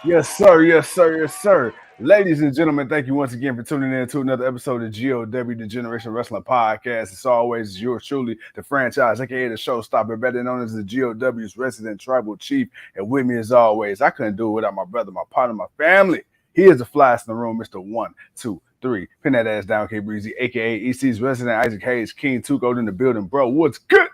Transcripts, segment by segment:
Yes, sir. Yes, sir. Yes, sir. Ladies and gentlemen, thank you once again for tuning in to another episode of GOW, the Generation Wrestling Podcast. As always, yours truly, the franchise, aka the showstopper, better known as the GOW's resident tribal chief. And with me, as always, I couldn't do it without my brother, my partner, my family. He is the flyest in the room, Mr. 1, 2, 3. Pin that ass down, K Breezy, aka EC's resident Isaac Hayes, King Tuco in the building. Bro, what's good?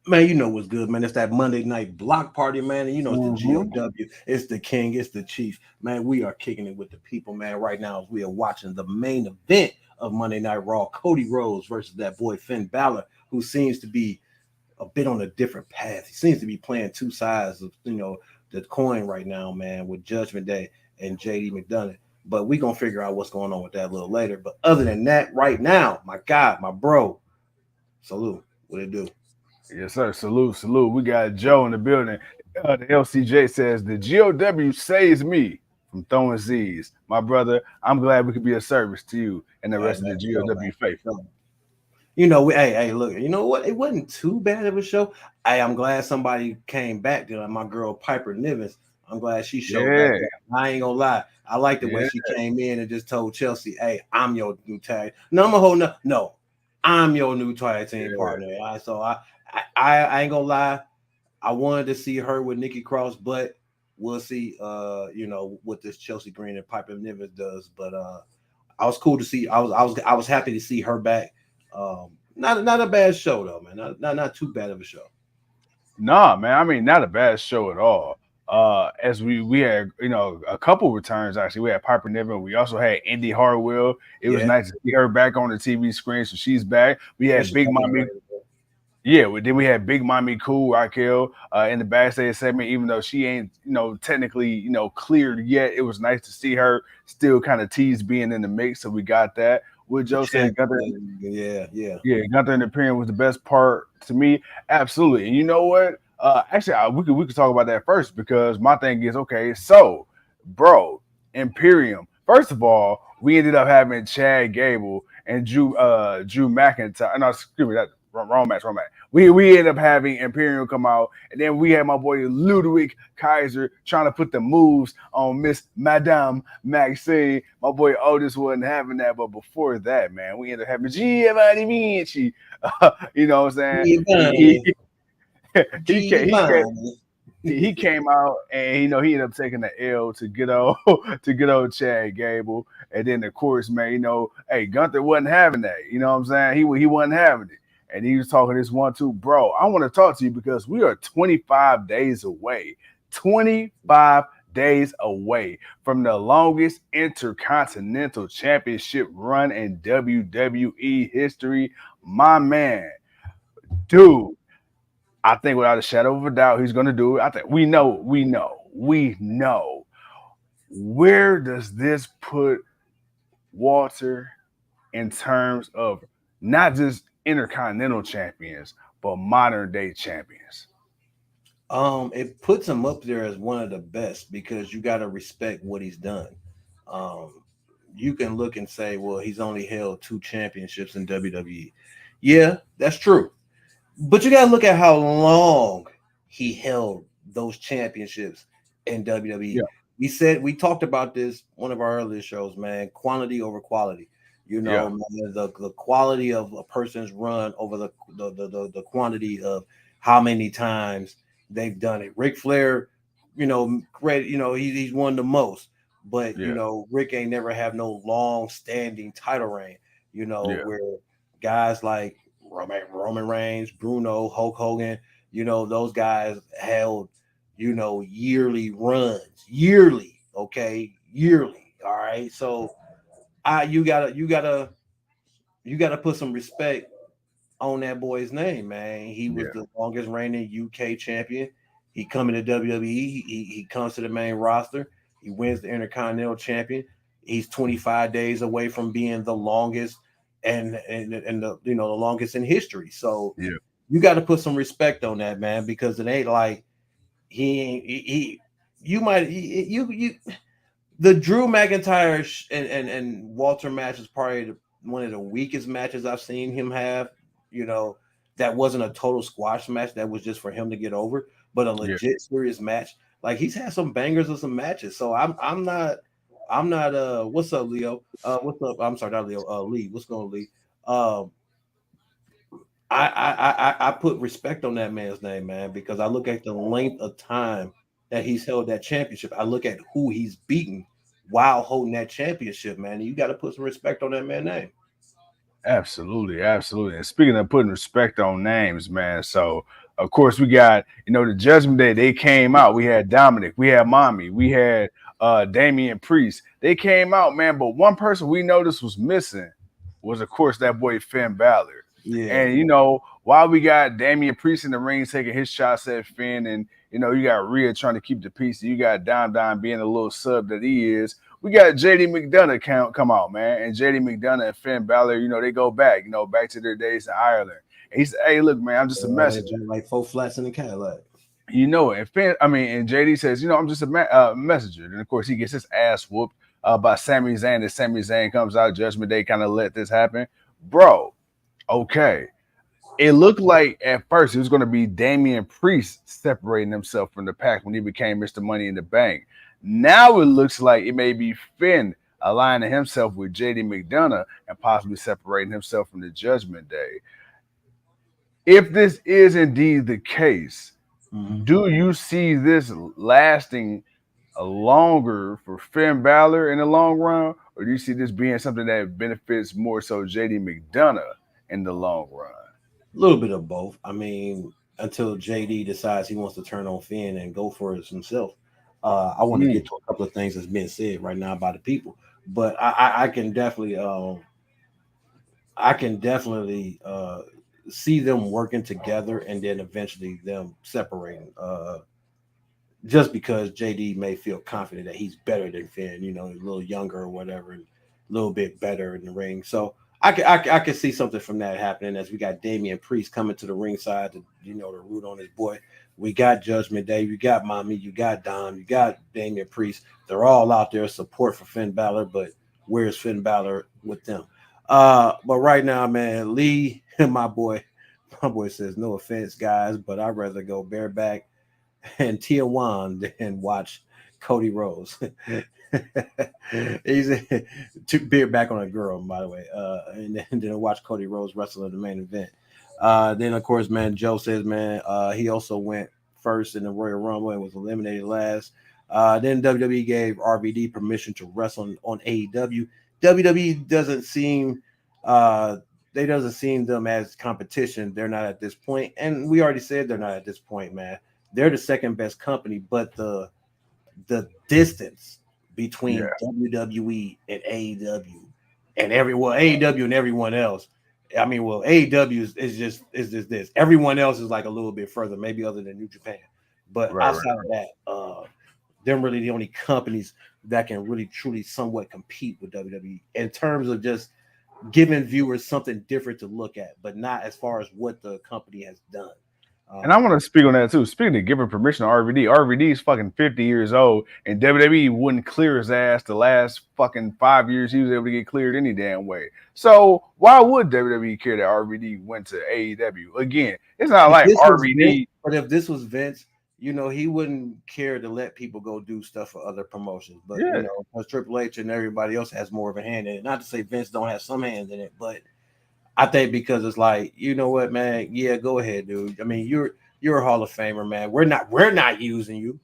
Man, you know what's good, man. It's that Monday night block party, man. And you know it's the Mhm. GOW. It's the king. It's the chief. Man, we are kicking it with the people, man. Right now, we are watching the main event of Monday Night Raw. Cody Rhodes versus that boy Finn Balor, who seems to be a bit on a different path. He seems to be playing two sides of the coin right now, man, with Judgment Day and JD McDonough. But we're gonna figure out what's going on with that a little later. But other than that, right now, my God, my bro, salute. What it do? Yes, sir. Salute, salute. We got Joe in the building. The LCJ says the GOW saves me from throwing Z's. My brother, I'm glad we could be of service to you and the Hey, rest of the man, show, GOW man. faithful. Show. Hey, look, you know what? It wasn't too bad of a show. I'm glad somebody came back to my girl Piper Nivens. I'm glad she showed back Yeah, up. I ain't gonna lie. I liked the way yeah, she came in and just told Chelsea, "Hey, I'm your new tag. No, I'm a whole no. I'm your new tag team yeah. partner." I ain't gonna lie. I wanted to see her with Nikki Cross, but we'll see. What this Chelsea Green and Piper Nivens does. But I was cool to see. I was happy to see her back. Not a bad show though, man. Not too bad of a show. Nah, man. I mean, not a bad show at all. As we had, a couple returns actually. We had Piper Niven. We also had Indy Hartwell. It was Yeah, nice to see her back on the TV screen, so she's back. We and had she's Big fucking Mommy. great. Yeah, then we had Big Mommy Cool Raquel in the backstage segment. Even though she ain't, technically, cleared yet, it was nice to see her still kind of tease being in the mix. So we got that. What The Joe said, champ. Gunther, Yeah. yeah, Gunther and the Imperium was the best part to me. Absolutely. And you know what? Actually, we could talk about that first because my thing is okay. So, bro, Imperium. First of all, we ended up having Chad Gable and Drew McIntyre. No, excuse me, that wrong match, wrong match. We ended up having Imperium come out, and then we had my boy Ludwig Kaiser trying to put the moves on Miss Madame Maxine. My boy Otis wasn't having that, but before that, man, we ended up having Giovanni Vinci. You know what I'm saying? Giovanni. He came, he came Giovanni. he came out and he ended up taking the L to get old to get old Chad Gable. And then of course, man, hey, Gunther wasn't having that. You know what I'm saying? He wasn't having it. And he was talking this 1-2, bro. I want to talk to you because we are 25 days away. 25 days away from the longest intercontinental championship run in WWE history. My man, dude. I think without a shadow of a doubt, he's going to do it. I think we know. Where does this put Walter in terms of not just intercontinental champions, but modern day champions? It puts him up there as one of the best because you got to respect what he's done. Um, you can look and say, well, he's only held two championships in WWE. Yeah, that's true. But you got to look at how long he held those championships in Yeah, WWE. We talked about this one of our earlier shows, man. Quantity over quality. yeah, Man, the quality of a person's run over the quantity of how many times they've done it. Ric Flair, credit, he's won the most, but yeah, Rick ain't never have no long standing title reign. yeah, Where guys like Roman Reigns, Bruno, Hulk Hogan, those guys held, yearly runs, yearly, okay, yearly. All right. So you gotta put some respect on that boy's name, man. He was the longest reigning UK champion. He coming to WWE. He comes to the main roster. He wins the Intercontinental Champion. He's 25 days away from being the longest and the the longest in history. So Yeah. you got to put some respect on that, man, because it ain't like he you might you the Drew McIntyre and Walter match is probably one of the weakest matches I've seen him have. You know, that wasn't a total squash match. That was just for him to get over, but a legit serious match. Like he's had some bangers of some matches. So I'm not what's up, Leo? What's up? I'm sorry, not Leo, Lee. What's going on, Lee? Um I put respect on that man's name, man, because I look at the length of time that he's held that championship. I look at who he's beaten while holding that championship, man. And you got to put some respect on that man's name. Absolutely, absolutely. And speaking of putting respect on names, man. So of course we got, the Judgment Day, they came out. We had Dominic, we had Mommy, we had Damian Priest. They came out, man. But one person we noticed was missing was of course that boy Finn Balor. Yeah. And while we got Damian Priest in the ring taking his shots at Finn, and you got Rhea trying to keep the peace, you got Dom being a little sub that he is. We got JD McDonough come out, man. And JD McDonough and Finn Balor, they go back, back to their days in Ireland. And he said, "Hey, look, man, I'm just a messenger." Like 4 flats in the Cadillac. And Finn, and JD says, "I'm just a messenger." And of course, he gets his ass whooped by Sami Zayn. And Sami Zayn comes out, Judgment Day kind of let this happen. Bro, okay. It looked like at first it was going to be Damian Priest separating himself from the pack when he became Mr. Money in the Bank. Now it looks like it may be Finn aligning himself with JD McDonough and possibly separating himself from the Judgment Day. If this is indeed the case, do you see this lasting longer for Finn Balor in the long run, or do you see this being something that benefits more so JD McDonough in the long run? A little bit of both. I mean, until JD decides he wants to turn on Finn and go for it himself. I want to get to a couple of things that's being said right now by the people, but I can definitely see them working together and then eventually them separating. Just because JD may feel confident that he's better than Finn, he's a little younger or whatever, and a little bit better in the ring. So I could see something from that happening as we got Damian Priest coming to the ringside to to root on his boy. We got Judgment Day, you got Mommy, you got Dom, you got Damian Priest. They're all out there support for Finn Balor, but where's Finn Balor with them? But right now, man, Lee and my boy says, no offense, guys, but I'd rather go bareback and Tijuana than watch Cody Rhodes. He's beard back on a girl, by the way, and then watch Cody Rhodes wrestle in the main event. Then of course, man, Joe says, man, he also went first in the Royal Rumble and was eliminated last. Then WWE gave RVD permission to wrestle on AEW. WWE doesn't seem them as competition. They're not at this point, and we already said they're not at this point, man. They're the second best company, but the distance between WWE and AEW and AEW and everyone else. I mean, well, AEW is just this. Everyone else is like a little bit further, maybe other than New Japan. But outside of that, they're really the only companies that can really truly somewhat compete with WWE in terms of just giving viewers something different to look at, but not as far as what the company has done. And I want to speak on that too. Speaking of giving permission to RVD is fucking 50 years old, and WWE wouldn't clear his ass the last fucking 5 years he was able to get cleared any damn way. So why would WWE care that RVD went to AEW? Again, it's not like RVD. But if this was Vince, he wouldn't care to let people go do stuff for other promotions. But because Triple H and everybody else has more of a hand in it. Not to say Vince don't have some hand in it, but I think because it's like, you know what, man? Yeah, go ahead, dude. I mean, you're a Hall of Famer, man. We're not using you.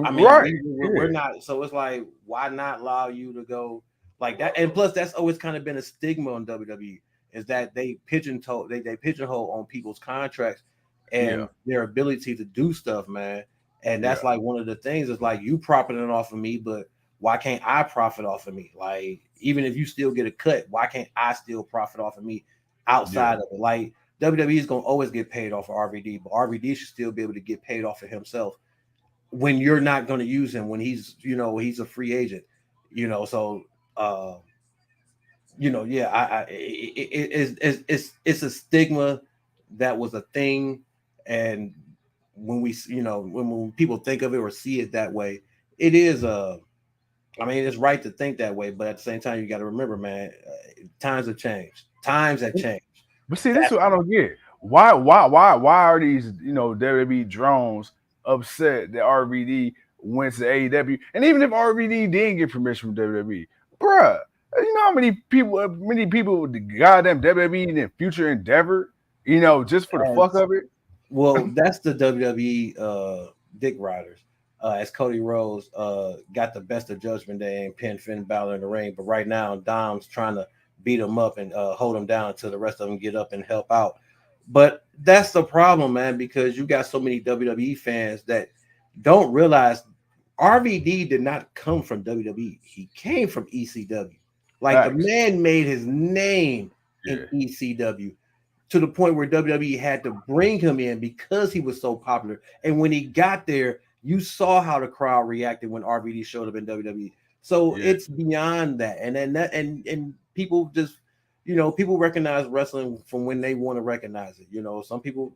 I mean, we're not. So it's like, why not allow you to go like that? And plus, that's always kind of been a stigma on WWE is that they pigeonhole on people's contracts and their ability to do stuff, man. And that's like one of the things is like you profiting off of me, but why can't I profit off of me? Like, even if you still get a cut, why can't I still profit off of me? Outside of it, like WWE is gonna always get paid off of RVD, but RVD should still be able to get paid off of himself when you're not going to use him when he's he's a free agent, So yeah, it's a stigma that was a thing, and when we when people think of it or see it that way, it is I mean, it's right to think that way, but at the same time, you got to remember, man, times have changed. Times have changed. But see, this is what I don't get. Why are these WWE drones upset that RVD went to AEW? And even if RVD didn't get permission from WWE, bruh, you know how many people with the goddamn WWE and future endeavor, just for the fuck of it. Well, that's the WWE dick riders. As Cody Rhodes got the best of Judgment Day and pinned Finn Balor in the ring, but right now Dom's trying to beat him up and hold him down until the rest of them get up and help out. But that's the problem, man, because you got so many WWE fans that don't realize RVD did not come from WWE. He came from ECW. Like the man made his name in ECW to the point where WWE had to bring him in because he was so popular. And when he got there, you saw how the crowd reacted when RVD showed up in WWE. So it's beyond that. And then and people just, people recognize wrestling from when they want to recognize it. Some people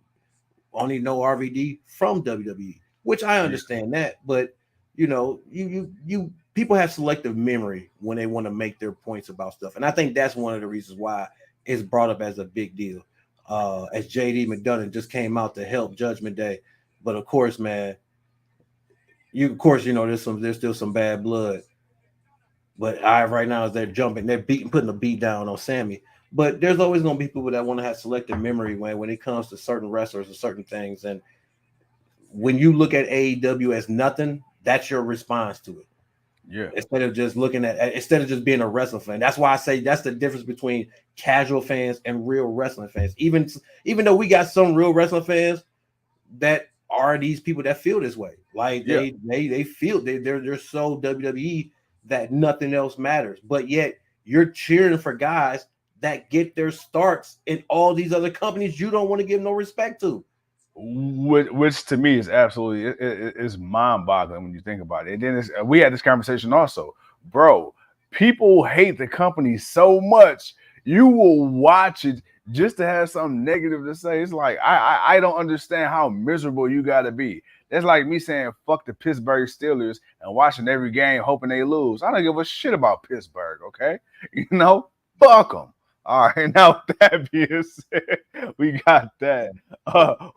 only know RVD from WWE, which I understand that. But, you people have selective memory when they want to make their points about stuff. And I think that's one of the reasons why it's brought up as a big deal. As JD McDonough just came out to help Judgment Day. But of course, man, there's still some bad blood. But right now is they're jumping, they're putting a beat down on Sammy. But there's always gonna be people that want to have selective memory when it comes to certain wrestlers and certain things. And when you look at AEW as nothing, that's your response to it. Yeah. Instead of just being a wrestling fan. That's why I say that's the difference between casual fans and real wrestling fans. Even though we got some real wrestling fans that are these people that feel this way. Like they feel they're so WWE that nothing else matters. But yet you're cheering for guys that get their starts in all these other companies you don't want to give no respect to. Which to me is absolutely it's mind-boggling when you think about it. And then we had this conversation also, bro. People hate the company so much, you will watch it just to have something negative to say. It's like I don't understand how miserable you got to be. That's like me saying fuck the Pittsburgh Steelers and watching every game hoping they lose. I don't give a shit about Pittsburgh. Okay, fuck them. All right, now with that being said, we got that.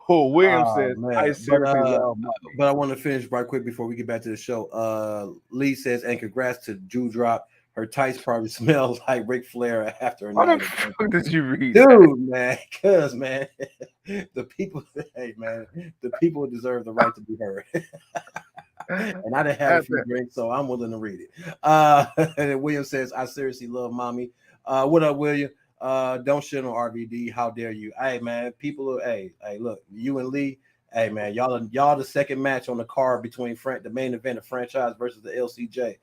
William says, I seriously love money. But I want to finish right quick before we get back to the show. Lee says, and congrats to Dewdrop. Her tights probably smell like Ric Flair after a night. What the fuck did you read? Dude, man, because, man, the people deserve the right to be heard. And I didn't have a few drinks, so I'm willing to read it. And William says, I seriously love mommy. What up, William? Don't shit on RVD. How dare you? Hey, man, people are, hey, look, you and Lee, hey, man, y'all the second match on the card between the main event of Franchise versus the LCJ.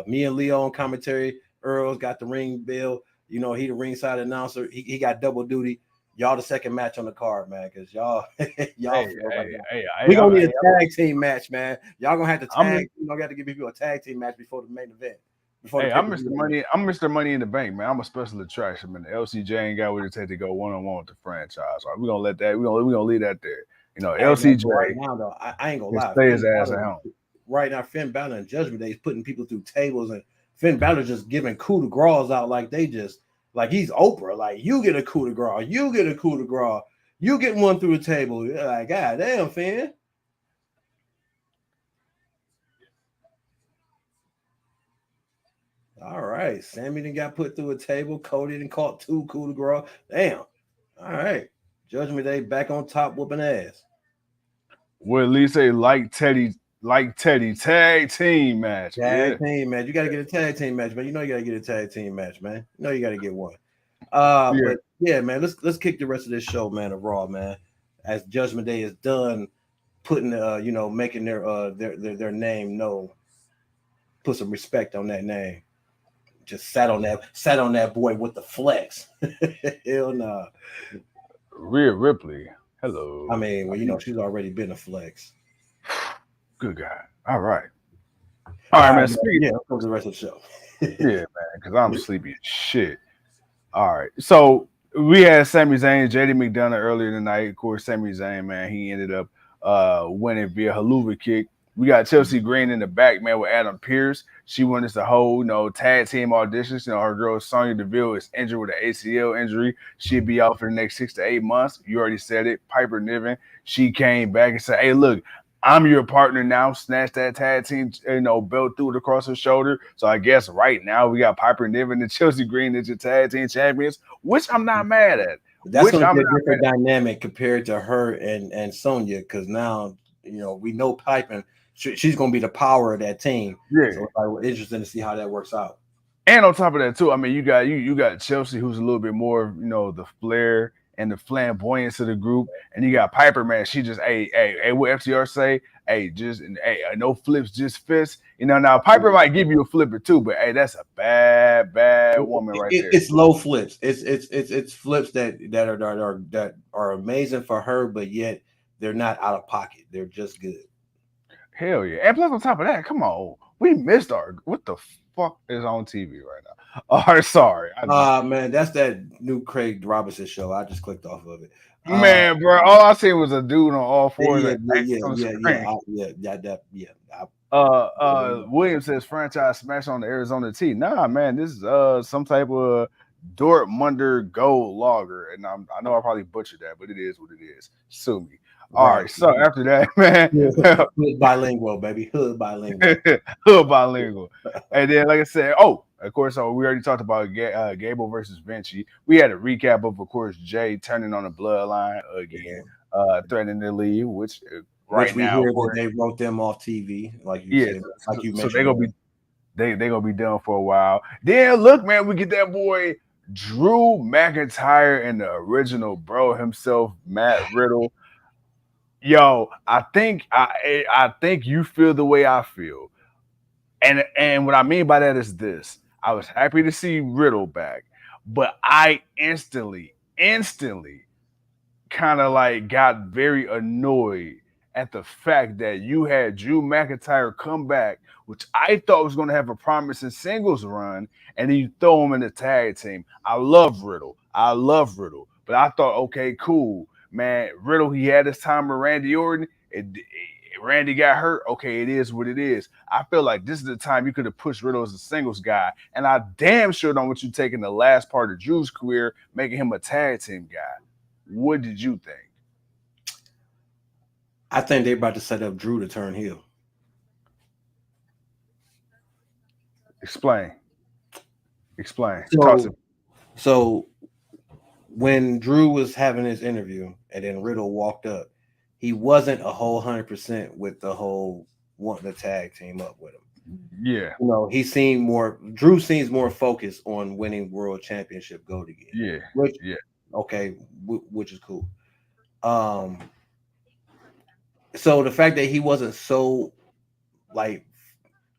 Me and Leo on commentary. Earl's got the ring bill. He the ringside announcer. He got double duty. Y'all the second match on the card, man, because y'all we gonna need a tag team match, man. Y'all gonna have to tag. Got to give people a tag team match before the main event. I'm Mr. Money. I'm Mr. Money in the Bank, man. I'm a special attraction, man. The LCJ ain't got what it takes to go one-on-one with the franchise. All right, we're gonna let that. We're gonna leave that there. LCJ. Right now, though, I ain't gonna lie. Stay his ass at home. Right now, Finn Balor and Judgment Day is putting people through tables, and Finn Balor just giving coup de grace out like he's Oprah. Like, you get a coup de grace, you get a coup de grace, you get one through the table. You're like, God damn, Finn. All right, Sammy done got put through a table. Cody done caught 2 coup de grace. Damn. All right, Judgment Day back on top, whooping ass. Well, at least say like Teddy tag team match. Tag team match. You got to get a tag team match, man. You got to get a tag team match, man. You got to get one. But yeah, man. Let's kick the rest of this show, man. Of Raw, man. As Judgment Day is done, putting making their name known. Put some respect on that name. Just sat on that boy with the flex. Hell no. Rhea Ripley. Hello. I mean, well, she's already been a flex. Good God. All right. All right, man. Yeah, for the rest of the show. Yeah, man, because I'm sleepy as shit. All right. So we had Sami Zayn, JD McDonough earlier tonight. Of course, Sami Zayn, man, he ended up winning via haluva kick. We got Chelsea Green in the back, man, with Adam Pearce. She won us the whole, tag team auditions. Her girl Sonya Deville is injured with an ACL injury. She'll be out for the next 6 to 8 months. You already said it. Piper Niven, she came back and said, "Hey, look, I'm your partner now." Snatched that tag team, belt through it across her shoulder. So I guess right now we got Piper Niven and Chelsea Green as your tag team champions, which I'm not mad at. That's going to be a different dynamic compared to her and Sonya, because now we know Piper. She's going to be the power of that team. Yeah, so we're interested to see how that works out. And on top of that too, I mean, you got Chelsea, who's a little bit more, the flair and the flamboyance of the group, and you got Piper, man. She just, hey, what FTR say? Hey, no flips, just fists. Now Piper might give you a flipper too, but hey, that's a bad woman right there. It's low flips. It's flips that are amazing for her, but yet they're not out of pocket. They're just good. Hell yeah! And plus, on top of that, come on, we missed what the fuck is on TV right now? Oh, sorry. Man, that's that new Craig Robinson show. I just clicked off of it. Man, bro, all I seen was a dude on all fours. Williams says franchise smash on the Arizona T. Nah, man, this is some type of Dortmunder Gold Lager, and I know I probably butchered that, but it is what it is. Sue me. All right, so after that, man, hood bilingual, baby, hood bilingual, hood bilingual, and then like I said, of course, so we already talked about Gable versus Vinci. We had a recap of course, Jay turning on the bloodline again, threatening to leave, which now they wrote them off TV, like you said, like you mentioned. So they're gonna be done for a while. Then look, man, we get that boy Drew McIntyre and the original bro himself, Matt Riddle. Yo, I think you feel the way I feel. And what I mean by that is this. I was happy to see Riddle back, but I instantly kind of like got very annoyed at the fact that you had Drew McIntyre come back, which I thought was going to have a promising singles run, and then you throw him in the tag team. I love Riddle, but I thought, okay, cool. Man, Riddle, he had his time with Randy Orton. Randy got hurt. Okay, it is what it is. I feel like this is the time you could have pushed Riddle as a singles guy. And I damn sure don't want you taking the last part of Drew's career, making him a tag team guy. What did you think? I think they're about to set up Drew to turn heel. Explain. So when Drew was having his interview and then Riddle walked up, he wasn't a whole 100% with the whole wanting to tag team up with him. Yeah. Drew seems more focused on winning world championship gold again. Yeah. Which is cool. So the fact that he wasn't so like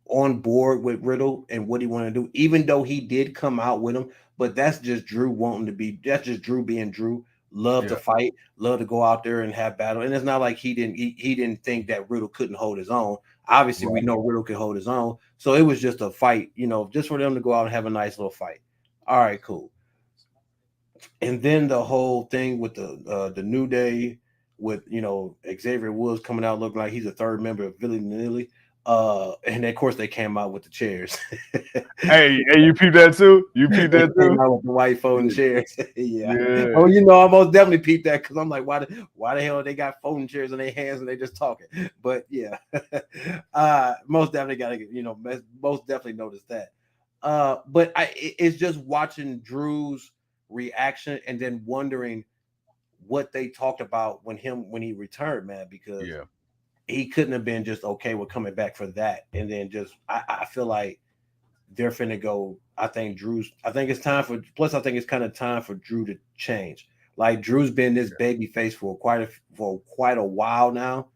on board with Riddle and what he wanted to do, even though he did come out with him, but that's just Drew that's just Drew being Drew. Love to fight, love to go out there and have battle. And it's not like he didn't think that Riddle couldn't hold his own. Obviously, we know Riddle can hold his own. So it was just a fight, just for them to go out and have a nice little fight. All right, cool. And then the whole thing with the New Day with Xavier Woods coming out looking like he's a third member of Billy Nilly. And of course they came out with the chairs. hey, you peeped that too? You peeped that too? Came out with the white folding chairs. yeah. Oh, I most definitely peeped that because I'm like, why the hell they got folding chairs in their hands and they just talking? But yeah, most definitely gotta most definitely noticed that. But it's just watching Drew's reaction and then wondering what they talked about when he returned, man, because he couldn't have been just okay with coming back for that. And then I feel like they're finna go. I think it's time for, plus I think it's kind of time for Drew to change. Like Drew's been this baby face for quite a while now.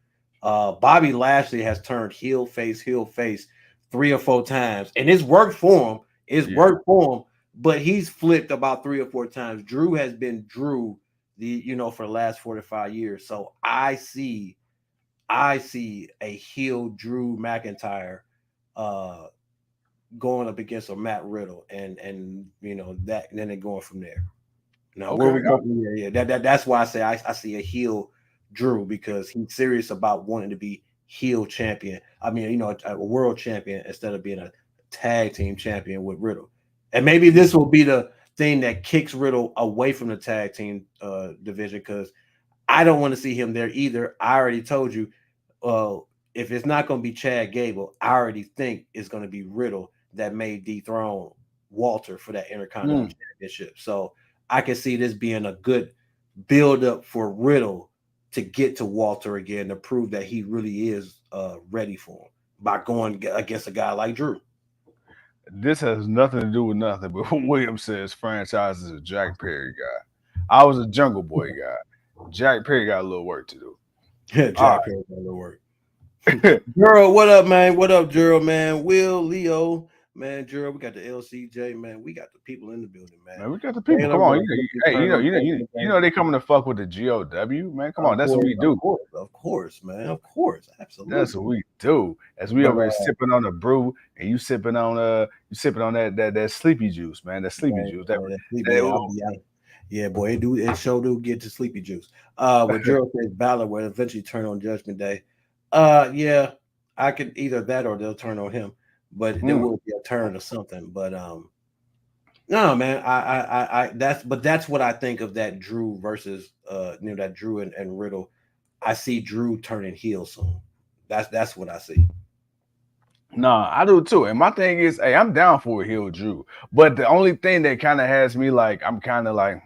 Bobby Lashley has turned heel face 3 or 4 times, and it's worked for him. But he's flipped about 3 or 4 times. Drew has been Drew for the last 4 to 5 years. So I see a heel Drew McIntyre going up against a Matt Riddle, and that, and then they're going from there. Now where we Okay. go from there? Yeah, that's why I say I see a heel Drew, because he's serious about wanting to be heel champion. I mean, a world champion instead of being a tag team champion with Riddle. And maybe this will be the thing that kicks Riddle away from the tag team division, because I don't want to see him there either. I already told you, if it's not going to be Chad Gable, I already think it's going to be Riddle that may dethrone Walter for that Intercontinental Championship. So I can see this being a good build up for Riddle to get to Walter again, to prove that he really is ready for him by going against a guy like Drew. This has nothing to do with nothing, but William says franchise is a Jack Perry guy. I was a Jungle Boy guy. Jack Perry got a little work to do. Jack All Perry got to work. right. Gerald, what up, man? What up, Gerald, man? Will, Leo, man, Gerald, we got the LCJ, man. We got the people in the building, man. Man, we got the people. Taylor, Come on, Hey, they coming to fuck with the GOW, man. Come on, that's what we do. Of course, man. Of course, absolutely. That's what we do. As we over here sipping on a brew, and you sipping on that sleepy juice, man. That sleepy juice. Yeah, boy, it sure do get to sleepy juice. What Gerald says, Balor will eventually turn on Judgment Day. Yeah, I could either that or they'll turn on him, but there will be a turn or something. But no, man, that's what I think of that Drew versus that Drew and Riddle. I see Drew turning heel soon. That's what I see. Nah, I do too. And my thing is, hey, I'm down for a heel Drew. But the only thing that kind of has me like, I'm kind of like,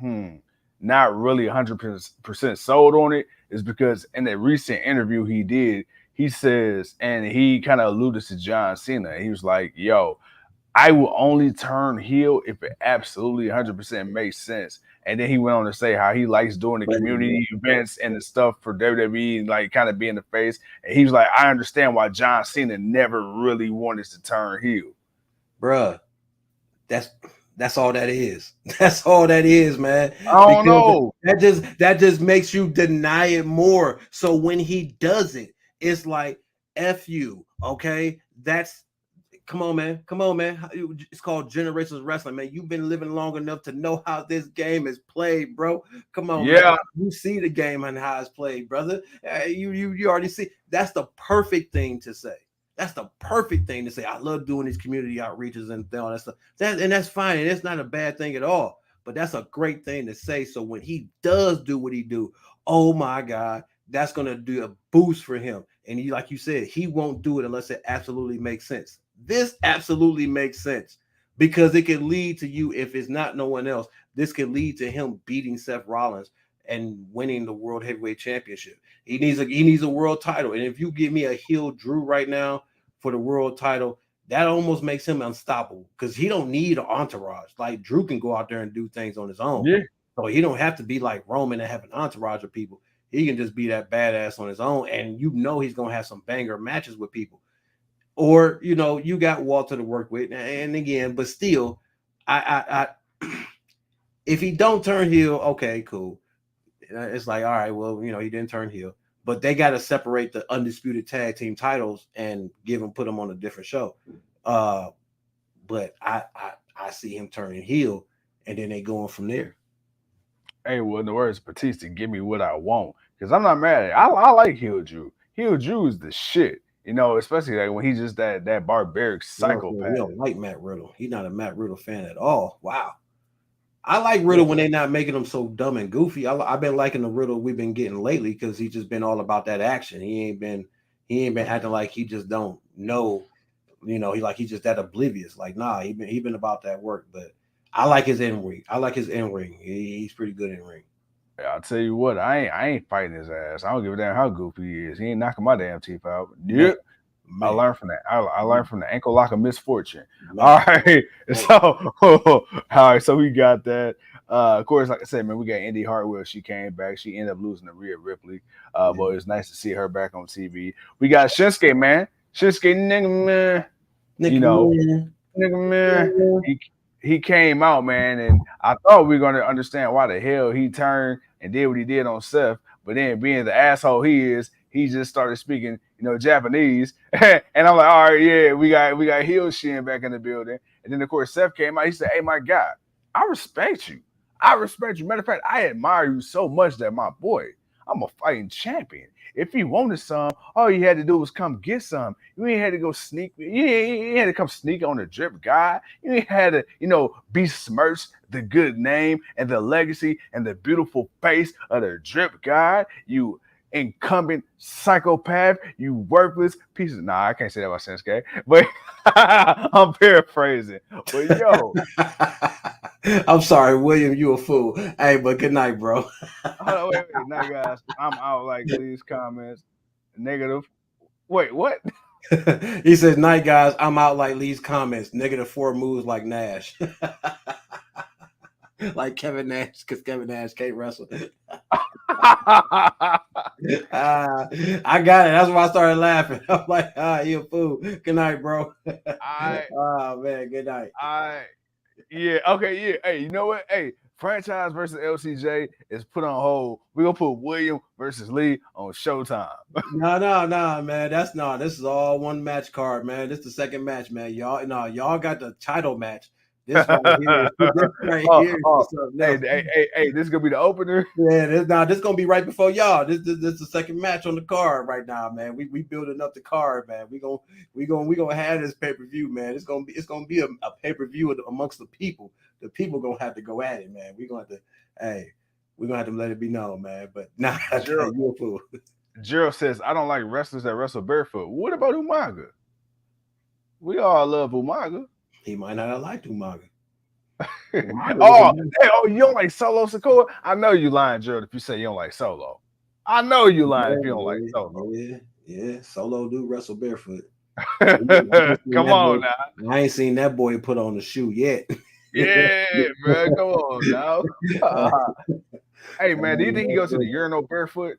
not really 100% sold on it, is because in that recent interview he did, he says, and he kind of alluded to John Cena. He was like, yo, I will only turn heel if it absolutely 100% makes sense. And then he went on to say how he likes doing the community events and the stuff for WWE, like kind of being the face. And he was like, I understand why John Cena never really wanted to turn heel. Bruh, that's all that is. That's all that is, man. I don't know. That just makes you deny it more. So when he does it, it's like F you, okay? Come on, man. It's called Generations Wrestling, man. You've been living long enough to know how this game is played, bro. Come on, man. You see the game and how it's played, brother. You already see. That's the perfect thing to say. That's the perfect thing to say. I love doing these community outreaches and all that stuff. And that's fine. And it's not a bad thing at all. But that's a great thing to say. So when he does do what he do, oh my God, that's gonna do a boost for him. And he, like you said, he won't do it unless it absolutely makes sense. This absolutely makes sense, because it can lead to you, if it's not no one else, this can lead to him beating Seth Rollins and winning the World Heavyweight Championship. He needs a world title. And if you give me a heel Drew right now for the world title, that almost makes him unstoppable, because he don't need an entourage. Like Drew can go out there and do things on his own. Yeah. So he don't have to be like Roman and have an entourage of people. He can just be that badass on his own. And he's going to have some banger matches with people. Or, you got Walter to work with. And again, but still, I if he don't turn heel, okay, cool. It's like, all right, well, he didn't turn heel. But they got to separate the undisputed tag team titles and put them on a different show. But I see him turning heel, and then they going from there. Hey, well, in the words of Batista, give me what I want. Because I'm not mad at it. I like heel Drew. Heel Drew is the shit. Especially like when he's just that barbaric psychopath. We don't like Matt Riddle. He's not a Matt Riddle fan at all. Wow. I like Riddle when they're not making him so dumb and goofy. I've been liking the Riddle we've been getting lately, because he's just been all about that action. He ain't been acting like he just don't know. He's just that oblivious. Like, nah, he been about that work. But I like his in ring. He's pretty good in ring. I'll tell you what, I ain't fighting his ass. I don't give a damn how goofy he is. He ain't knocking my damn teeth out. Yep. I learned from that. I learned from the ankle lock of misfortune. All right. So we got that. Of course, like I said, man, we got Indy Hartwell. She came back. She ended up losing to Rhea Ripley. But it's nice to see her back on TV. We got Shinsuke, man. Shinsuke, nigga, man. He came out, man, and I thought we were going to understand why the hell he turned and did what he did on Seth. But then, being the asshole he is, he just started speaking, Japanese. And I'm like, all right, yeah, we got heel Shin back in the building. And then of course Seth came out. He said, "Hey, my guy, I respect you. I respect you. Matter of fact, I admire you so much that my boy, I'm a fighting champion. If you wanted some, all you had to do was come get some. You ain't had to go sneak. You ain't had to come sneak on the drip guy. You ain't had to, besmirch the good name and the legacy and the beautiful face of the drip guy. You incumbent psychopath, you worthless piece of. Nah, I can't say that about Shinsuke, but I'm paraphrasing. But yo, I'm sorry, William, you a fool. Hey, but good night, bro. hold on, wait. Now, guys, I'm out. Like, these comments negative. Wait, what? He says, "Night, guys. I'm out like Lee's comments. -4 moves like Nash." Like Kevin Nash, because Kevin Nash can't wrestle. I got it. That's why I started laughing. I'm like, you a fool. Good night, bro. Oh, man. Good night. Yeah. Okay. Yeah. Hey, you know what? Hey, franchise versus LCJ is put on hold. We're going to put William versus Lee on Showtime. No, man. This is all one match card, man. This is the second match, man. Y'all got the title match. This right here. Hey, this is gonna be the opener. Yeah, this gonna be right before y'all. This is the second match on the card right now, man. We building up the card, man. We gonna have this pay-per-view, man. It's gonna be a pay-per-view amongst the people. The people gonna have to go at it, man. We're gonna have to let it be known, man. But nah, you're a fool. Gerald says, "I don't like wrestlers that wrestle barefoot." What about Umaga? We all love Umaga. He might not have liked Umaga. You don't like Solo Sikoa? I know you lying, Gerald, if you say you don't like Solo. I know you lying if you don't like Solo. Yeah. Solo do wrestle barefoot. Come on now. I ain't seen that boy put on the shoe yet. Yeah, man. Come on now. Hey, man, do you think he goes to the urinal barefoot?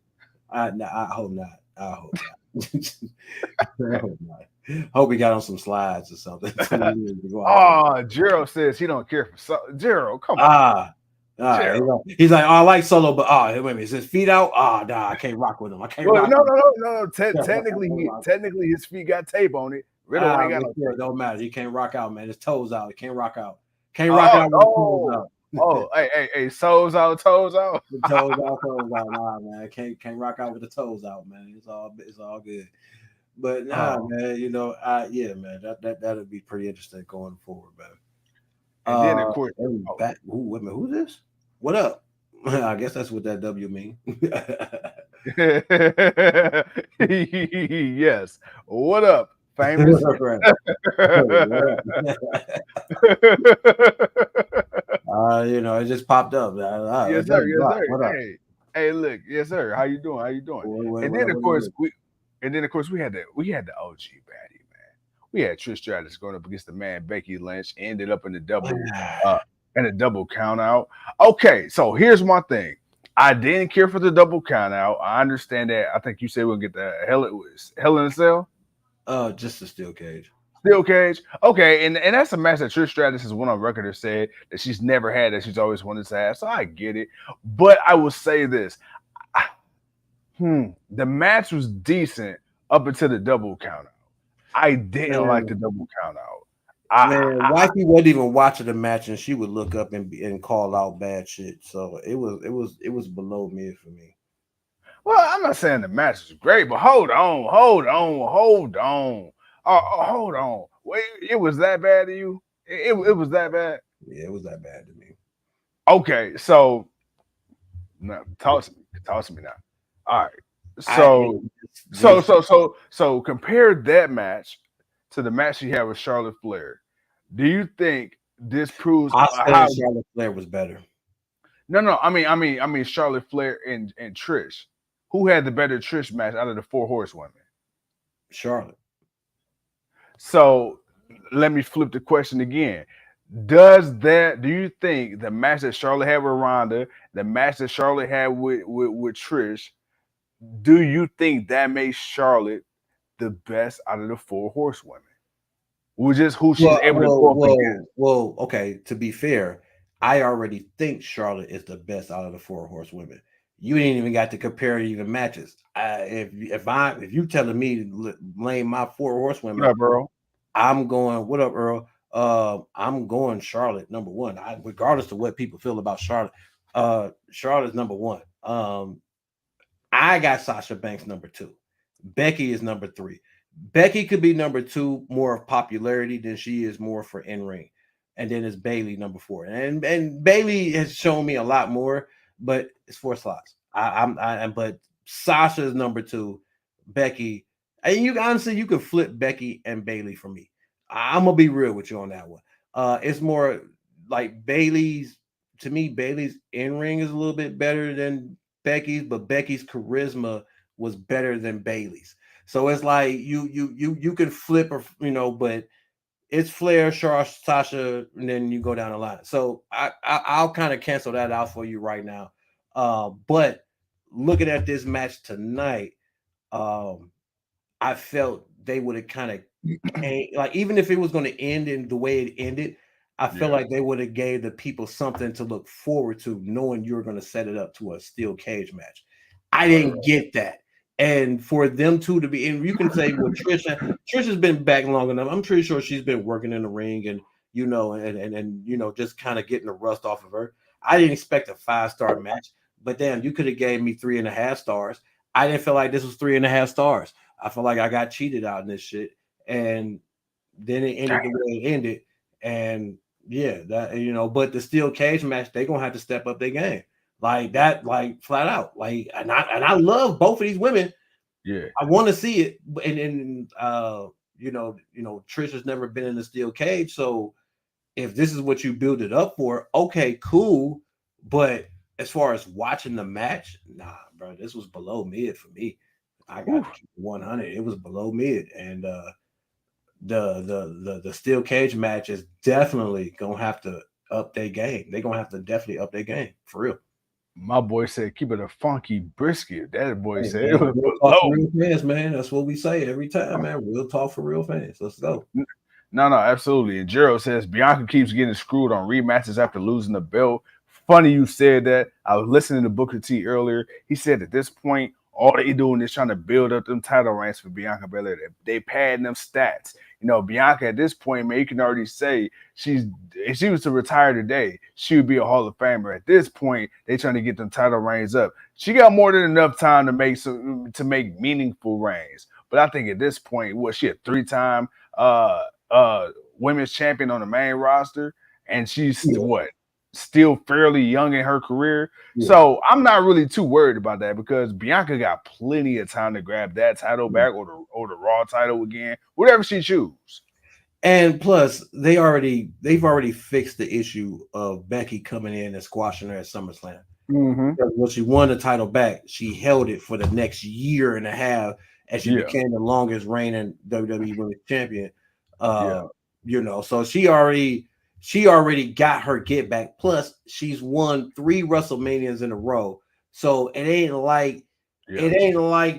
I hope not. I hope not. Hope he got on some slides or something. Gerald says he don't care for Gerald. Come on. He's like, I like Solo, but wait a minute, is his feet out? Nah, I can't rock with him. I can't rock. No. Technically, his feet got tape on it. Riddle ain't got no tape. It don't matter. He can't rock out, man. His toes out. He can't rock out. Can't rock out with his toes out. Hey, soles out, toes out. Toes out. Nah, man. Can't rock out with the toes out, man. It's all good. But man, man, that'll be pretty interesting going forward, man. And then of course, wait a minute, who's this? What up? I guess that's what that W mean. Yes. What up, famous? It just popped up. Yes, sir. Hey, look, yes, sir. How you doing? And then of course we had the OG baddie, man. We had Trish Stratus going up against the man Becky Lynch. Ended up in the double count out. Okay, so here's my thing. I didn't care for the double count out. I understand that. I think you said we'll get the Hell in a Cell. Just a steel cage. Steel cage. Okay, and that's a match that Trish Stratus has went on record and said that she's never had, that she's always wanted to have. So I get it. But I will say this. The match was decent up until the double count out. I didn't like the double count out. Wifey wasn't even watching the match, and she would look up and call out bad shit. So it was below mid for me. Well, I'm not saying the match was great, but hold on. Hold on. Wait, it was that bad to you? It was that bad? Yeah, it was that bad to me. Okay, so now, talk to me now. All right. So compare that match to the match she had with Charlotte Flair. Do you think this proves how Charlotte Flair was better? No. I mean Charlotte Flair and Trish. Who had the better Trish match out of the 4 horsewomen? Charlotte. So let me flip the question again. Do you think the match that Charlotte had with Ronda, the match that Charlotte had with Trish, do you think that makes Charlotte the best out of the 4 horsewomen? Which is who she's able to go up against. Well, okay, to be fair, I already think Charlotte is the best out of the 4 horsewomen. you ain't even got to compare even matches. If you telling me to name my 4 horsewomen, What up, bro? I'm going. What up, Earl? I'm going Charlotte number one. Regardless of what people feel about Charlotte, Charlotte's number one. I got Sasha Banks number 2. Becky is number 3. Becky could be number 2, more of popularity than she is more for in ring, and then it's Bailey number 4. And Bailey has shown me a lot more, but it's 4 slots. But Sasha is number 2, Becky, and you honestly you could flip Becky and Bailey for me. I'm gonna be real with you on that one. It's more like Bailey's. To me, Bailey's in ring is a little bit better than Becky's, but Becky's charisma was better than Bailey's. So it's like you can flip or but it's Flair, Charles, Sasha, and then you go down the line. So I'll kind of cancel that out for you right now. But looking at this match tonight, I felt they would have kind of like even if it was going to end in the way it ended, I feel like they would have gave the people something to look forward to, knowing you were going to set it up to a steel cage match. I didn't get that. And for them two to be, and you can say, well, Trisha's been back long enough. I'm pretty sure she's been working in the ring and, just kind of getting the rust off of her. I didn't expect a 5-star match, but damn, you could have gave me 3.5 stars. I didn't feel like this was 3.5 stars. I feel like I got cheated out in this shit. And then it ended the way it ended. And yeah, that, but the steel cage match, they're going to have to step up their game. Like that, like flat out. Like, and I love both of these women. Yeah, I want to see it, and Trish has never been in the steel cage, so if this is what you build it up for, okay, cool. But as far as watching the match, nah, bro, this was below mid for me. I got to keep 100. It was below mid, and the steel cage match is definitely gonna have to up their game. They're gonna have to definitely up their game for real. My boy said, "Keep it a funky brisket." That boy said man, it was real talk for below. real fans, man. That's what we say every time, man. Real talk for real fans. Let's go. No, absolutely. And Jero says Bianca keeps getting screwed on rematches after losing the belt. Funny you said that. I was listening to Booker T earlier. He said at this point, all they doing is trying to build up them title ranks for Bianca Belair. They padding them stats. Bianca at this point, man, you can already say if she was to retire today, she would be a Hall of Famer. At this point, they trying to get them title reigns up. She got more than enough time to make meaningful reigns. But I think at this point, she a 3-time women's champion on the main roster, and she's still fairly young in her career. Yeah. So I'm not really too worried about that because Bianca got plenty of time to grab that title back or the Raw title again, whatever she chooses. And plus, they've already fixed the issue of Becky coming in and squashing her at SummerSlam. Mm-hmm. When she won the title back, she held it for the next year and a half as she became the longest reigning WWE Women's Champion. So she already got her get back. Plus, she's won 3 WrestleManias in a row. So it ain't like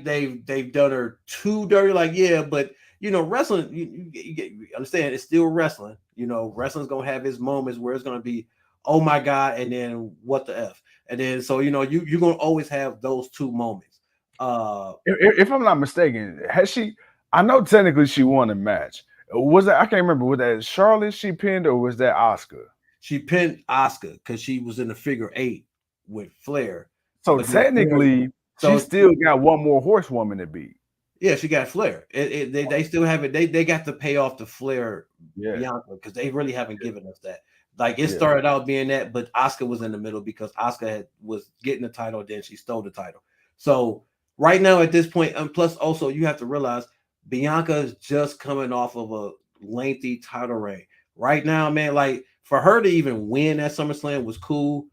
they've done her too dirty. Like, but wrestling, you understand, it's still wrestling. Wrestling's gonna have its moments where it's gonna be, oh my God, and then what the F. And then so you're gonna always have those 2 moments. If I'm not mistaken, has she? I know technically she won a match. Was that, I can't remember, was that Charlotte she pinned or was that Asuka? She pinned Asuka because she was in the figure 8 with Flair. So technically, she still got one more horsewoman to beat. Yeah, she got Flair. They still have it. They got to pay off the Flair Bianca because they really haven't given us that. Like it started out being that, but Asuka was in the middle because Asuka was getting the title, then she stole the title. So right now at this point, and plus also you have to realize Bianca is just coming off of a lengthy title reign. Right now, man, like for her to even win at SummerSlam was cool,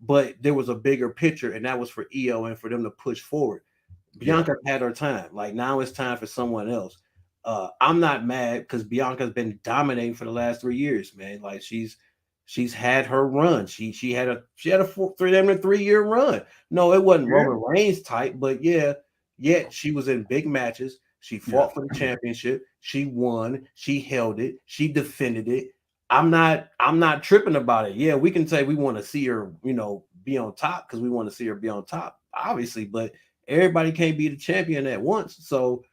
but there was a bigger picture, and that was for Io and for them to push forward. Bianca had her time. Like now it's time for someone else. I'm not mad because Bianca's been dominating for the last 3 years, man. Like she's had her run. She had a 3-year run. No, it wasn't Roman Reigns type, but yet she was in big matches. She fought for the championship. She won. She held it. She defended it. I'm not tripping about it. Yeah, we can say we want to see her, be on top because we want to see her be on top. obviously, but everybody can't be the champion at once. So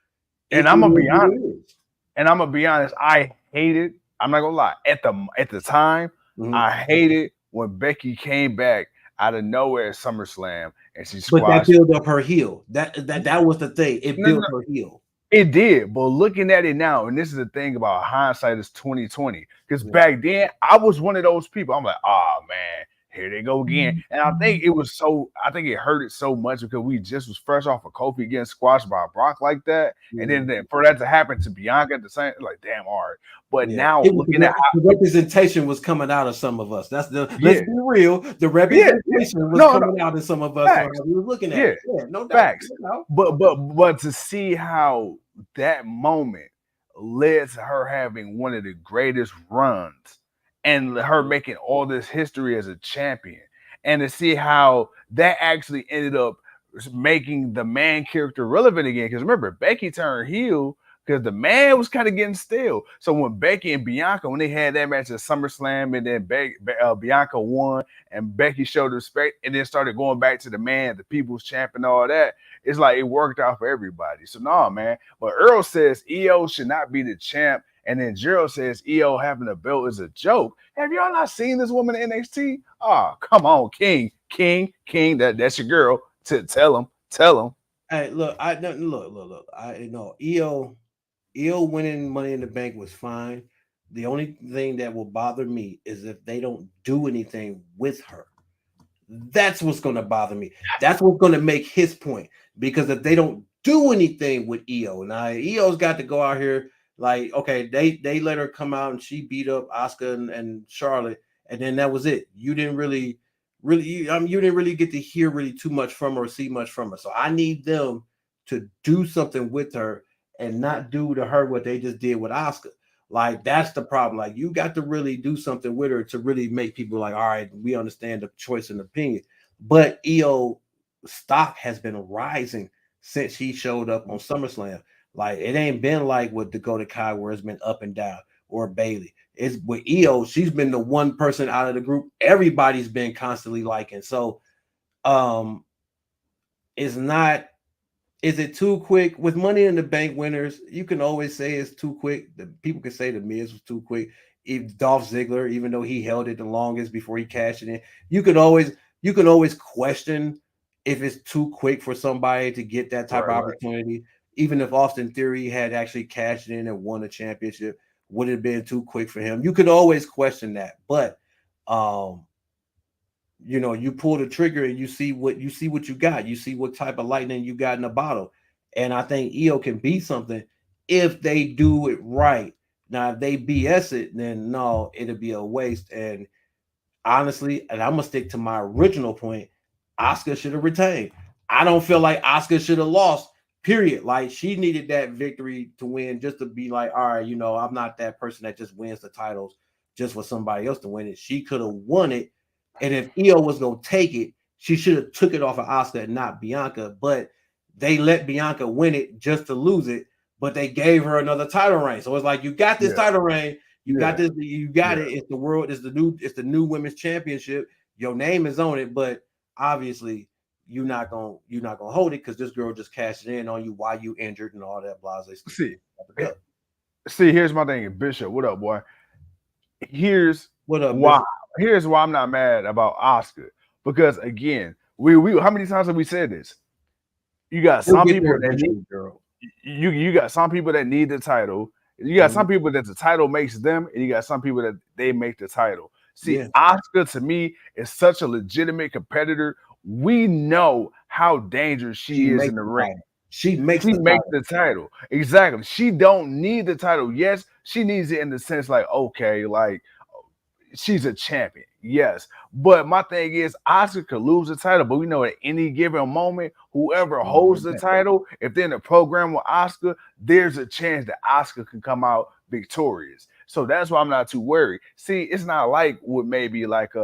And it I'm is gonna be what honest. it is. And I'm gonna be honest. I hated. I'm not gonna lie. At the time, Mhm. I hated when Becky came back out of nowhere at SummerSlam and she But that squashed. built up her heel. That was the thing. It No, built no, her heel. it did, but looking at it now, and this is the thing about hindsight is 2020. Because Yeah. back then, I was one of those people. I'm like, oh man, here they go again. And I think I think it hurt it so much because we just was fresh off of Kofi getting squashed by Brock like that, and then for that to happen to Bianca at the same, like damn hard. But Yeah, now it was looking at the representation was coming out of some of us. That's the let's yeah, be real. The yeah, representation was no, no, coming out of some of us on facts, how we were looking at yeah, it. Yeah, no doubt. facts. You know? But to see how that moment led to her having one of the greatest runs and her making all this history as a champion, and to see how that actually ended up making the man character relevant again. Because remember, Becky turned heel because the man was kind of getting stale. So when Becky and Bianca, when they had that match at SummerSlam, and then Bianca won, and Becky showed respect, and then started going back to the man, the people's champ, and all that, it's like it worked out for everybody. So no, man. But Earl says EO should not be the champ. And then Gerald says EO having a belt is a joke. Have y'all not seen this woman in NXT? Oh, come on, King. That's your girl. Tell him. Hey, look, look. I know EO winning Money in the Bank was fine. The only thing that will bother me is if they don't do anything with her. That's what's going to bother me. That's what's going to make his point. Because if they don't do anything with EO, now EO's got to go out here like, okay, they let her come out and she beat up Asuka and Charlotte, and then that was it. You didn't really you didn't really get to hear really too much from her or see much from her. So I need them to do something with her and not do to her what they just did with Asuka. Like that's the problem. Like you got to really do something with her to really make people like, all right, we understand the choice and opinion. But EO stock has been rising since he showed up on SummerSlam. Like it ain't been like with Dakota Kai where it's been up and down or Bailey. It's with EO, she's been the one person out of the group everybody's been constantly liking. So it's not. Is it too quick with Money in the Bank winners? You can always say it's too quick. The people can say the Miz was too quick. If Dolph Ziggler, even though he held it the longest before he cashed it in, you can always question if it's too quick for somebody to get that type of opportunity. Even if Austin Theory had actually cashed in and won a championship, would it have been too quick for him? You could always question that, but you pull the trigger and you see what you got. You see what type of lightning you got in a bottle. And I think EO can be something if they do it right. Now, if they BS it, then no, it'll be a waste. And honestly, and I'm gonna stick to my original point, Asuka should have retained. I don't feel like Asuka should have lost, period. Like she needed that victory to win just to be like, all right, I'm not that person that just wins the titles just for somebody else to win it. She could have won it. And if EO was gonna take it, she should have took it off of Asuka and not Bianca. But they let Bianca win it just to lose it. But they gave her another title reign. So it's like you got this title reign, you got this, you got it. It's the world, it's the new women's championship. Your name is on it, but obviously you're not gonna hold it because this girl just cashed in on you while you injured and all that blah. See, here's my thing, Bishop. What up, boy? Here's what up, why. Bishop? Here's why I'm not mad about Asuka. Because again, we how many times have we said this? You got some people that need, girl. You got some people that need the title. You got some people that the title makes them, and you got some people that they make the title. See, Asuka to me is such a legitimate competitor. We know how dangerous she is in the ring. She makes the title. Exactly. She don't need the title. Yes, she needs it in the sense like, okay, like she's a champion. Yes. But my thing is Asuka could lose the title, but we know at any given moment, whoever holds the title, if they're in a program with Asuka, there's a chance that Asuka can come out victorious. So that's why I'm not too worried. See, it's not like what maybe like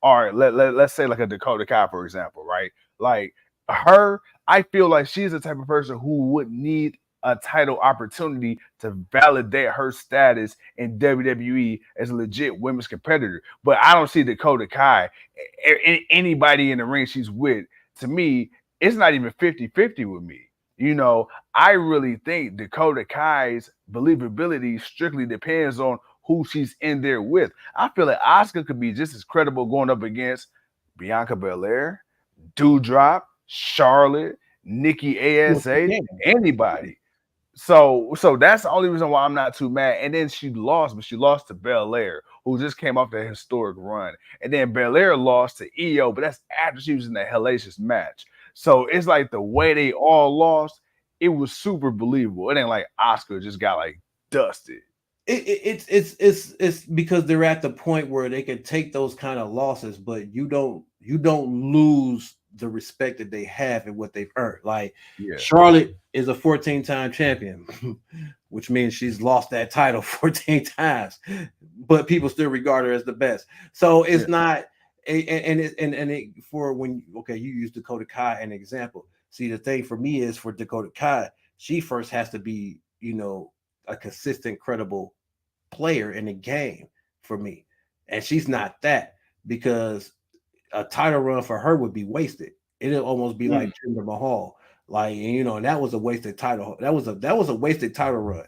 all right, let's say like a Dakota Kai, for example, right? Like her, I feel like she's the type of person who would need a title opportunity to validate her status in WWE as a legit women's competitor. But I don't see Dakota Kai, anybody in the ring she's with, to me, it's not even 50-50 with me. I really think Dakota Kai's believability strictly depends on who she's in there with. I feel like Asuka could be just as credible going up against Bianca Belair, Doudrop, Charlotte, Nikki ASA, anybody. So that's the only reason why I'm not too mad. And then she lost, but she lost to Belair, who just came off that historic run. And then Belair lost to Io, but that's after she was in that hellacious match. So it's like the way they all lost, it was super believable. It ain't like Oscar just got like dusted. It's because they're at the point where they can take those kind of losses, but you don't lose the respect that they have and what they've earned. Like Charlotte is a 14-time champion, which means she's lost that title 14 times, but people still regard her as the best. So it's not for when you use Dakota Kai an example. See, the thing for me is for Dakota Kai, she first has to be, a consistent, credible player in the game for me. And she's not that, because a title run for her would be wasted. It'll almost be like Jinder Mahal. Like, and that was a wasted title. That was a wasted title run.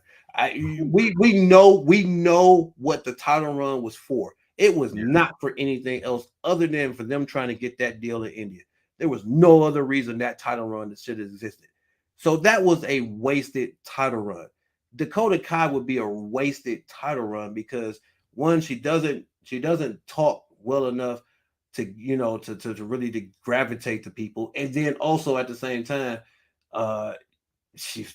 We know what the title run was for. It was not for anything else other than for them trying to get that deal in India. There was no other reason that title run should have existed. So that was a wasted title run. Dakota Kai would be a wasted title run because one, she doesn't talk well enough to to really to gravitate to people, and then also at the same time, she's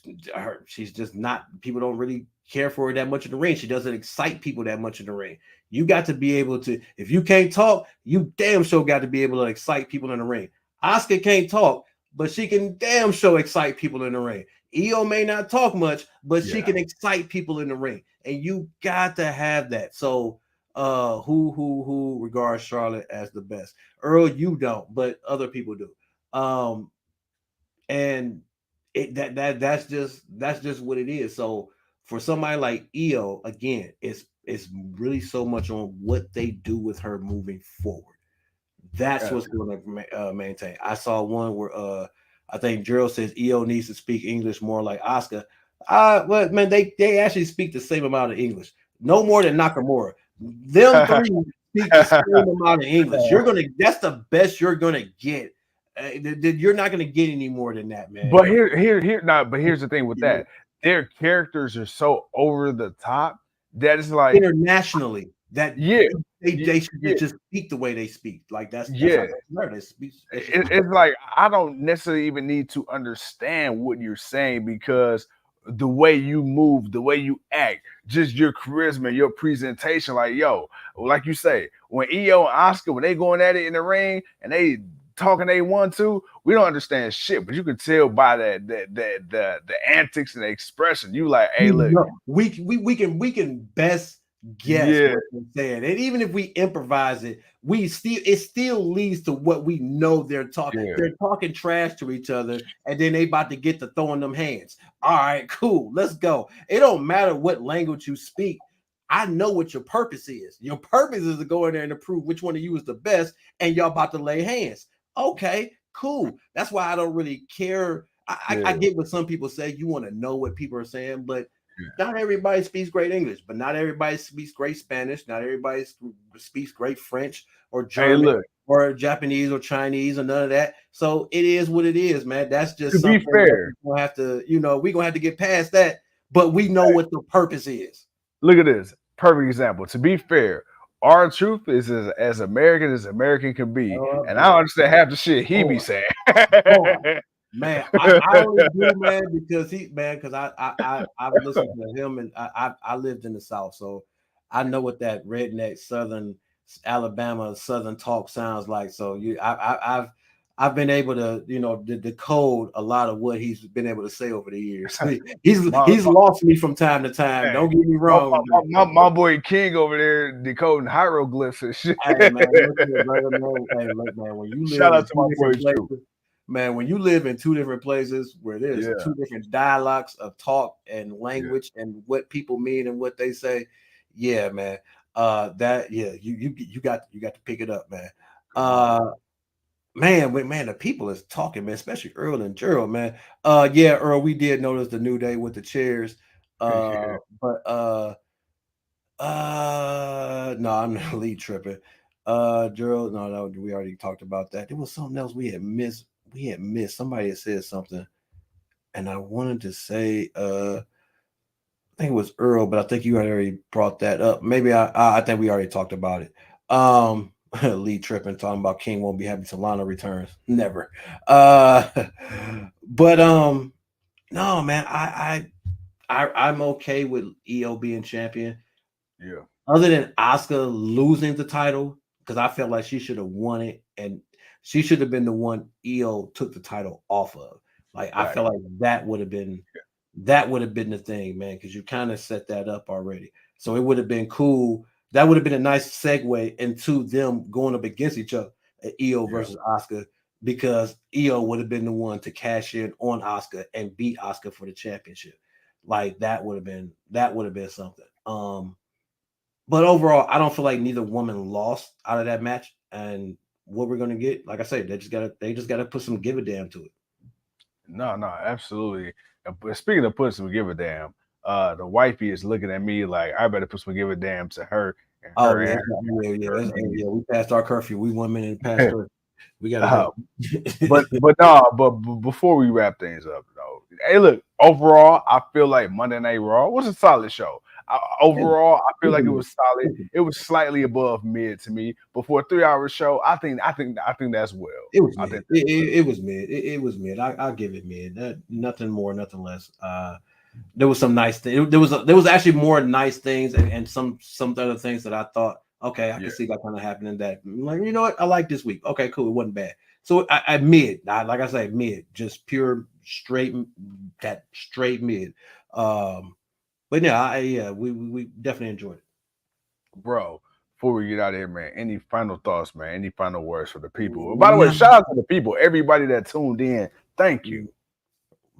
just not, people don't really care for her that much in the ring. She doesn't excite people that much in the ring. You got to be able to, if you can't talk, you damn sure got to be able to excite people in the ring. Asuka can't talk, but she can damn sure excite people in the ring. Io may not talk much, but she can excite people in the ring, and you got to have that. So who regards Charlotte as the best? Earl, you don't, but other people do. And that's just what it is. So for somebody like Io, again, it's really so much on what they do with her moving forward. That's what's going to maintain. I saw one where I think Gerald says Io needs to speak English more like Asuka. Well, man, they actually speak the same amount of English, no more than Nakamura. Them three speak the same amount of English. That's the best you're gonna get. You're not gonna get any more than that, man. But here's the thing with that. Their characters are so over the top that it's like internationally that they should just speak the way they speak. Like that's it's like I don't necessarily even need to understand what you're saying, because the way you move, the way you act, just your charisma, your presentation, like you say, when Io and Asuka, when they going at it in the ring and they talking they want to, we don't understand shit, but you can tell by the antics and the expression. You like, hey, look, we can best guess what they're saying, and even if we improvise it, it still leads to what we know they're talking. Yeah. They're talking trash to each other, and then they about to get to throwing them hands. All right, cool, let's go. It don't matter what language you speak. I know what your purpose is. Your purpose is to go in there and to prove which one of you is the best, and y'all about to lay hands. Okay, cool. That's why I don't really care. I get what some people say. You want to know what people are saying, but not everybody speaks great English, but not everybody speaks great Spanish. Not everybody speaks great French or German or Japanese or Chinese or none of that. So it is what it is, man. That's just to something be fair. We're gonna have to, we're gonna have to get past that. But we know what the purpose is. Look at this perfect example. To be fair, R-Truth is as American can be, and I don't understand half the shit he be saying. Man, I only do, man, because I've listened to him, and I lived in the South, so I know what that redneck Southern Alabama Southern talk sounds like. So I've been able to decode a lot of what he's been able to say over the years. He's lost me from time to time. Hey, don't get me wrong. My boy King over there decoding hieroglyphs and shit. Hey, man, look, man, when you live shout out to my boy places, man, when you live in two different places where there's two different dialects of talk and language and what people mean and what they say, man, you got to pick it up, man. Man, the people is talking, man, especially Earl and Gerald, man. Yeah, Earl, we did notice the New Day with the chairs. Yeah. But no, I'm not lead tripping. Gerald, no, we already talked about that. There was something else we had missed. Somebody had said something, and I wanted to say, I think it was Earl, but I think you already brought that up. Maybe I think we already talked about it. Lee tripping, talking about King won't be happy till Lana returns. Never. But no, man, I'm okay with EO being champion. Yeah. Other than Asuka losing the title, because I felt like she should have won it, and she should have been the one EO took the title off of. Like I Right. felt like that would have been the thing, man, because you kind of set that up already. So it would have been cool. That would have been a nice segue into them going up against each other, EO versus Asuka, because EO would have been the one to cash in on Asuka and beat Asuka for the championship. Like that would have been something. But overall, I don't feel like neither woman lost out of that match. And what we're gonna get, like I said, they just gotta put some give a damn to it. No, absolutely. But speaking of putting some give a damn, the wifey is looking at me like I better put some give a damn to her and Oh her yeah, and yeah. We passed our curfew. We 1 minute past her. curfew. We gotta go. but before we wrap things up, though, hey, look. Overall, I feel like Monday Night Raw was a solid show. Overall, I feel like it was solid. It was slightly above mid to me, but for a 3 hour show, I think that's well. It was I mid. think It was mid. It was mid. I'll give it mid. Nothing more, nothing less. There was some nice things. There was actually more nice things and some other things that I thought, okay, I can see that kind of happening. That like, you know what, I like this week. Okay, cool. It wasn't bad. So I mid. Like I say, mid, just pure straight mid. But yeah, we definitely enjoyed it. bro. Before we get out of here, man, any final thoughts, man? Any final words for the people? By the way, shout out to the people, everybody that tuned in. Thank you.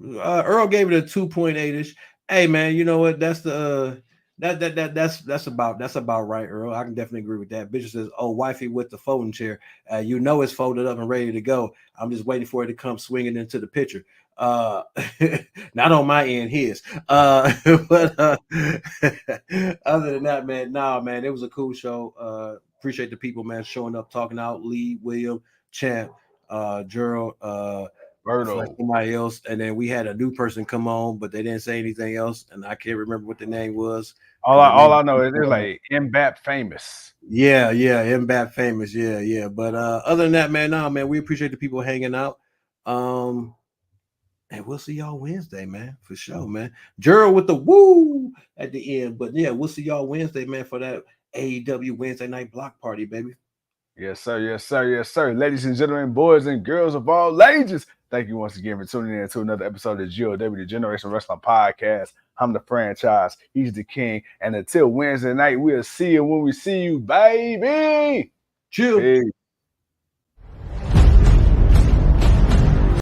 Earl gave it a 2.8ish. Hey man, you know what? That's the that's about right, Earl. I can definitely agree with that. Bishop says, "Oh, wifey with the folding chair. You know it's folded up and ready to go. I'm just waiting for it to come swinging into the picture. Not on my end, his. But other than that, man, man, it was a cool show. Appreciate the people, man, showing up, talking out. Lee, William, Champ, Gerald, Berto. somebody else, and then we had a new person come on, but they didn't say anything else, and I can't remember what the name was. All I know is they're like Mbapp famous. Yeah, Mbapp famous. Yeah. But other than that, man, we appreciate the people hanging out. And we'll see y'all Wednesday, man, for sure, man. Gerald with the woo at the end. But yeah, we'll see y'all Wednesday, man, for that AEW Wednesday night block party, baby. Yes, sir. Yes, sir. Yes, sir. Ladies and gentlemen, boys and girls of all ages, thank you once again for tuning in to another episode of GOW, the Generation Wrestling Podcast. I'm the franchise. He's the king. And until Wednesday night, we'll see you when we see you, baby. Chill. Peace.